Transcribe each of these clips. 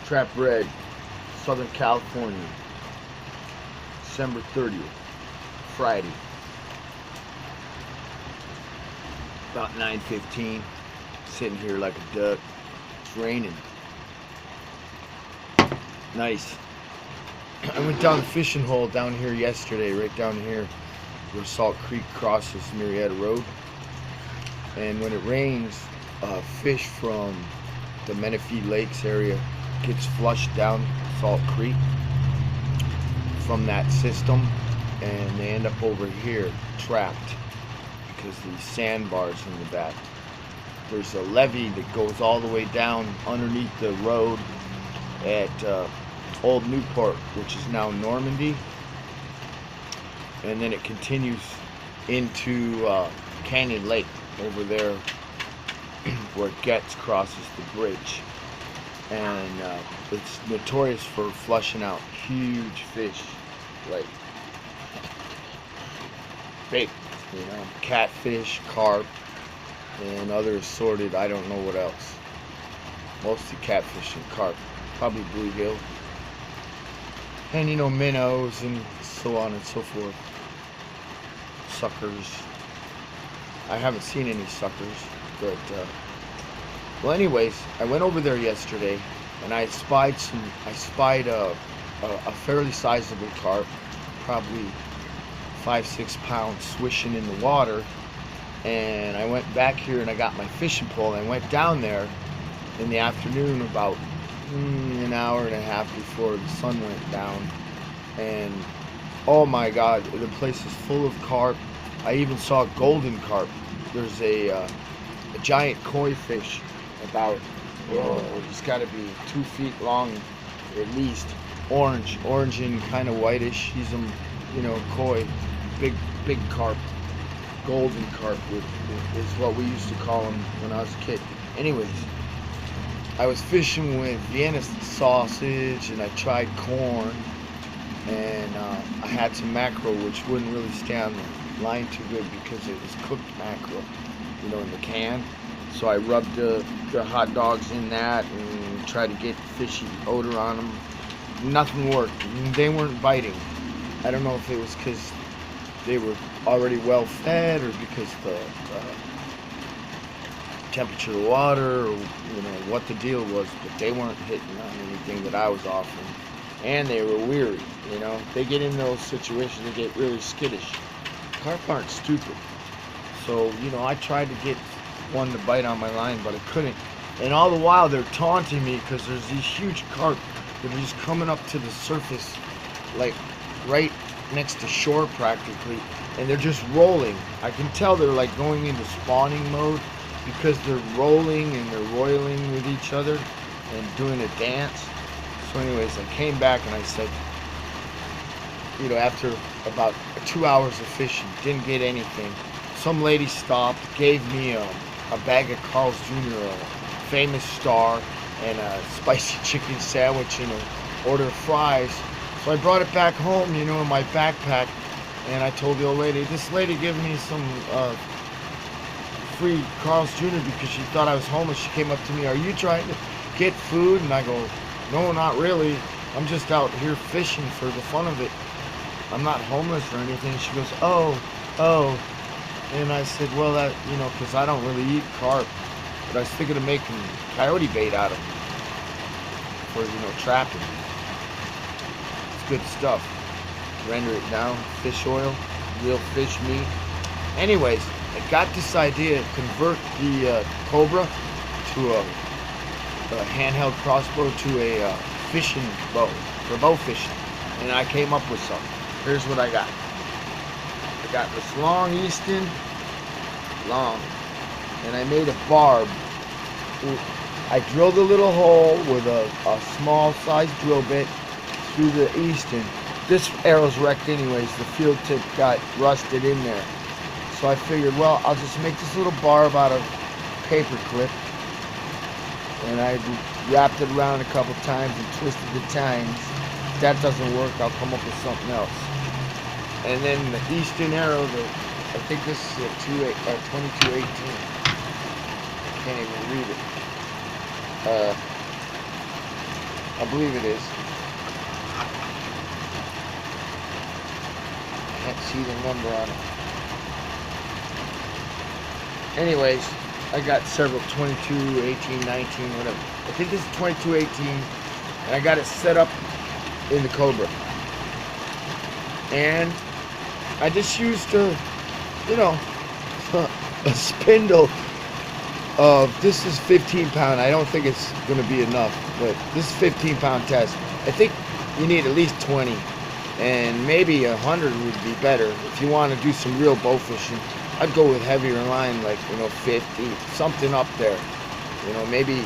Trap Red, Southern California, December 30th, Friday, about 9:15. Sitting here like a duck. It's raining. Nice. I went down the fishing hole down here yesterday, right down here where Salt Creek crosses Marietta Road. And when it rains, fish from the Menifee Lakes area gets flushed down Salt Creek from that system, and they end up over here trapped because the sandbars in the back. There's a levee that goes all the way down underneath the road at Old Newport, which is now Normandy, and then it continues into Canyon Lake over there where Getz crosses the bridge, and it's notorious for flushing out huge fish, like big, catfish, carp, and other assorted, I don't know what else. Mostly catfish and carp, probably bluegill, and minnows and so on and so forth. Suckers. I haven't seen any suckers, but well, anyways, I went over there yesterday and I spied a fairly sizable carp, probably 5-6 pounds, swishing in the water. And I went back here and I got my fishing pole and I went down there in the afternoon about an hour and a half before the sun went down, and oh my god, the place is full of carp. I even saw golden carp. There's a giant koi fish, about he's got to be 2 feet long at least, orange and kind of whitish. He's koi, big carp. Golden carp is what we used to call them when I was a kid. Anyways, I was fishing with Vienna sausage and I tried corn, and I had some mackerel, which wouldn't really stay on the line too good because it was cooked mackerel, in the can. So I rubbed the hot dogs in that and tried to get fishy odor on them. Nothing worked. They weren't biting. I don't know if it was because they were already well fed or because the temperature of the water, or what the deal was, but they weren't hitting on anything that I was offering, and they were weary. They get in those situations, they get really skittish. Carp aren't stupid, so I tried to get one to bite on my line, but I couldn't. And all the while they're taunting me because there's these huge carp that are just coming up to the surface, like right next to shore practically, and they're just rolling. I can tell they're like going into spawning mode because they're rolling and they're roiling with each other and doing a dance. So anyways, I came back and I said, after about 2 hours of fishing, didn't get anything. Some lady stopped, gave me a bag of Carl's Jr., a famous star, and a spicy chicken sandwich and an order of fries. So I brought it back home, in my backpack, and I told the old lady, this lady gave me some free Carl's Jr. because she thought I was homeless. She came up to me, are you trying to get food? And I go, no, not really. I'm just out here fishing for the fun of it. I'm not homeless or anything. She goes, oh. And I said, well, that, because I don't really eat carp, but I was thinking of making coyote bait out of them for, trapping. Good stuff. Render it down, fish oil, real fish meat. Anyways, I got this idea to convert the Cobra to a handheld crossbow to a fishing bow for bow fishing, and I came up with something. Here's what I got. I got this long Easton, and I made a barb. I drilled a little hole with a small size drill bit through the Easton. This arrow's wrecked anyways. The field tip got rusted in there. So I figured, well, I'll just make this little barb out of paper clip. And I wrapped it around a couple times and twisted the tines. If that doesn't work, I'll come up with something else. And then the Easton arrow, I think this is a 2218. I can't even read it. I believe it is. I can't see the number on it. Anyways, I got several 22, 18, 19, whatever. I think this is 22, 18, and I got it set up in the Cobra. And I just used a spindle of, this is 15 pound. I don't think it's going to be enough, but this is 15 pound test. I think you need at least 20, and maybe 100 would be better if you want to do some real bow fishing. I'd go with heavier line, like 50, something up there. Maybe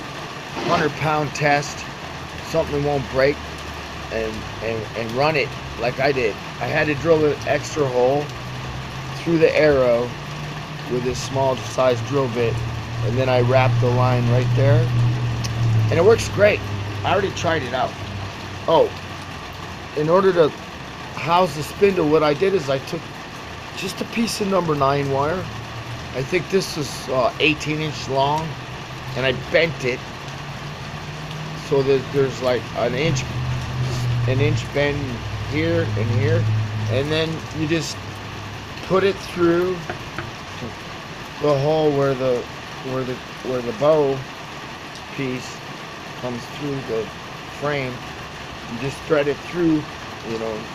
100-pound test, something won't break, and run it like I did. I had to drill an extra hole through the arrow with this small size drill bit, and then I wrapped the line right there, and it works great. I already tried it out. Oh, in order to house the spindle, what I did is I took just a piece of number 9 wire. I think this is 18-inch long, and I bent it so that there's like an inch bend here and here, and then you just put it through the hole where the bow piece comes through the frame. You just thread it through,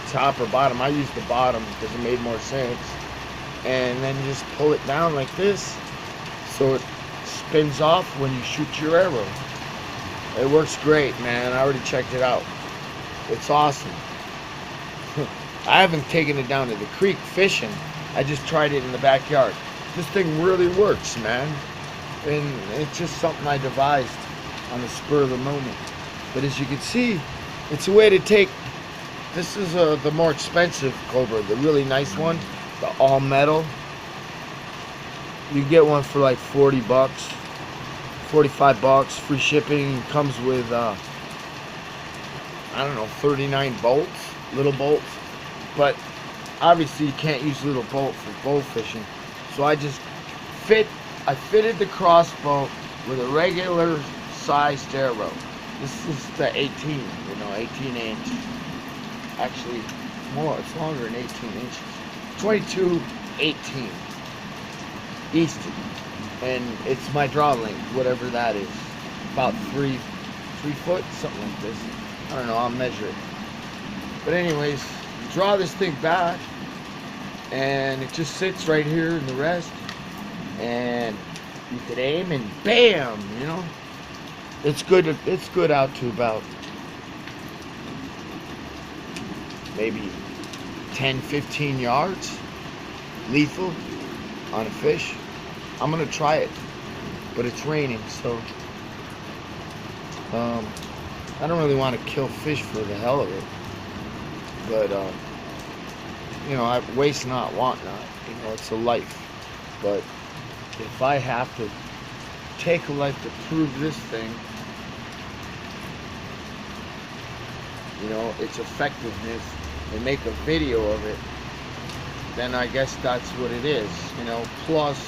top or bottom. I used the bottom because it made more sense. And then you just pull it down like this, so it spins off when you shoot your arrow. It works great, man. I already checked it out. It's awesome. I haven't taken it down to the creek fishing. I just tried it in the backyard. This thing really works, man. And it's just something I devised on the spur of the moment. But as you can see, it's a way to take, this is the more expensive Cobra, the really nice one, the all metal. You get one for like 40 bucks, 45 bucks, free shipping. Comes with, 39 bolts, little bolts. But obviously you can't use little bolt for bow fishing. So I just fitted the crossbow with a regular sized arrow. This is the 18, 18 inch. Actually, it's longer than 18 inches. 22, 18. Easton. And it's my draw length, whatever that is. About 3 foot, something like this. I don't know, I'll measure it. But anyways, you draw this thing back, and it just sits right here in the rest. And you could aim and bam, It's good out to about maybe 10, 15 yards. Lethal on a fish. I'm gonna try it, but it's raining, so I don't really want to kill fish for the hell of it. But I waste not, want not. It's a life. But if I have to take a life to prove this thing, its effectiveness, and make a video of it, then I guess that's what it is. Plus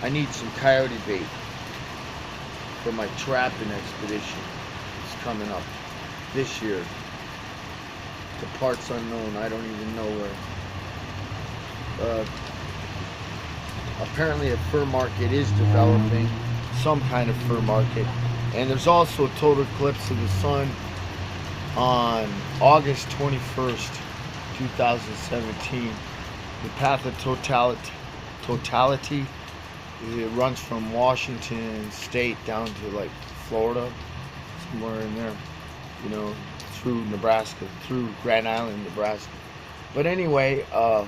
I need some coyote bait for my trapping expedition. It's coming up this year. The part's unknown. I don't even know where. Apparently a fur market is developing, some kind of fur market. And there's also a total eclipse of the sun on August 21st, 2017. The path of totality, it runs from Washington State down to like Florida, somewhere in there, through Nebraska, through Grand Island, Nebraska. But anyway, I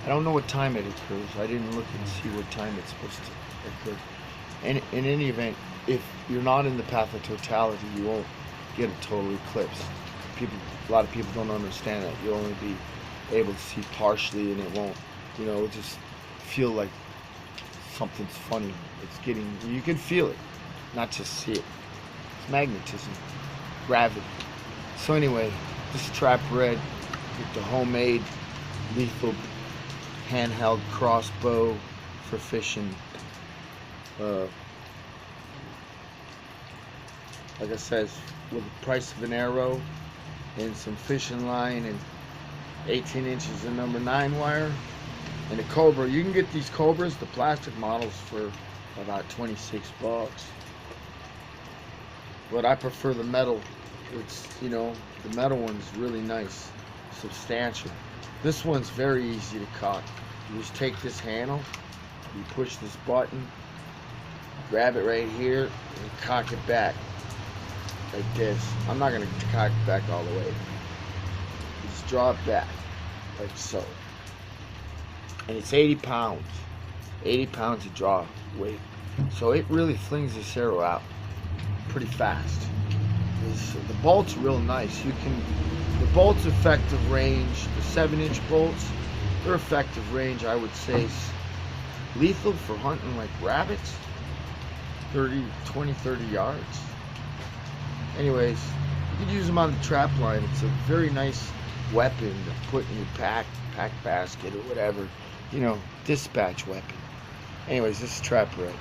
don't know what time it occurs. I didn't look and see what time it's supposed to occur. And in any event, if you're not in the path of totality, you won't get a total eclipse. A lot of people don't understand that. You'll only be able to see partially, and it won't, just feel like something's funny. You can feel it, not just see it. It's magnetism, gravity. So anyway, this trap red with the homemade lethal handheld crossbow for fishing. like I said, with the price of an arrow and some fishing line and 18 inches of number 9 wire and a Cobra. You can get these Cobras, the plastic models, for about 26 bucks. But I prefer the metal. It's, you know, the metal one's really nice, substantial. This one's very easy to cock. You just take this handle, you push this button, grab it right here, and cock it back like this. I'm not gonna cock it back all the way. Just draw it back like so. And it's 80 pounds. 80 pounds of draw weight. So it really flings this arrow out pretty fast. The bolt's real nice. The bolt's effective range, the 7-inch bolts, their effective range, I would say, is lethal for hunting like rabbits. 20-30 yards. Anyways, you can use them on the trap line. It's a very nice weapon to put in your pack basket or whatever, you know, dispatch weapon. Anyways, this is Trap Red.